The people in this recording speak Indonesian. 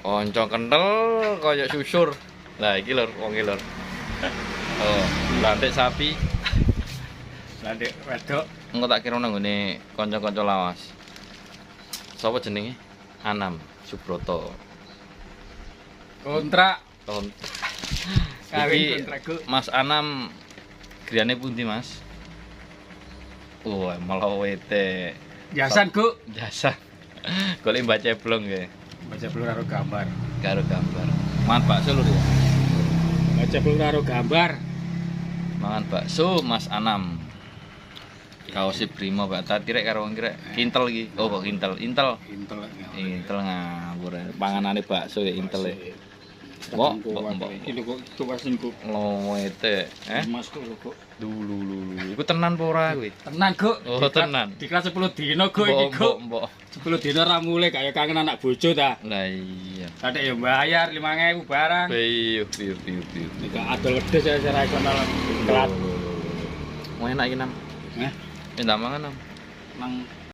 Konco kental kaya susur. Lah iki lur, wong iki lur. Oh, lantik sapi. Lantik wedok. Engko tak kira nang ngene kanca-kanca lawas. Sapa jenenge? Anam Subroto. Kontrak. Tahun Kawin iki kontrakku. Mas Anam griyane pundi, Mas? Oh, malah wete. Jasan, Gu. Jasa. Golek mbak ceblong nggih. Baca belum karo gambar. Karo gambar. Mangan bakso lur ya. Baca belum karo gambar. Mangan bakso Mas Anam. Kaosi primo Pak. Tadi rek karo wong rek kintel iki. Oh, kok kintel. Intel. Intel ngawur. Panganane bakso ya intel e. Mbok. Itu kok tuwasin kok. Lowete, Mas kok kok. Dulu. Iku tenan apa ora kuwi? Tenan, Gu. Oh, tenan. Dikira 10 dino, Gu iki, Gu. Mbok. 10 dino ra mulai kaya kangen anak bojo ta. Lah iya. Tadi ya bayar 5.000 barang. Piye. Nek adol wedhus ya ora iso nang kelat. Mau enak iki, Nam. Heh, Minta mangan, Nam. nang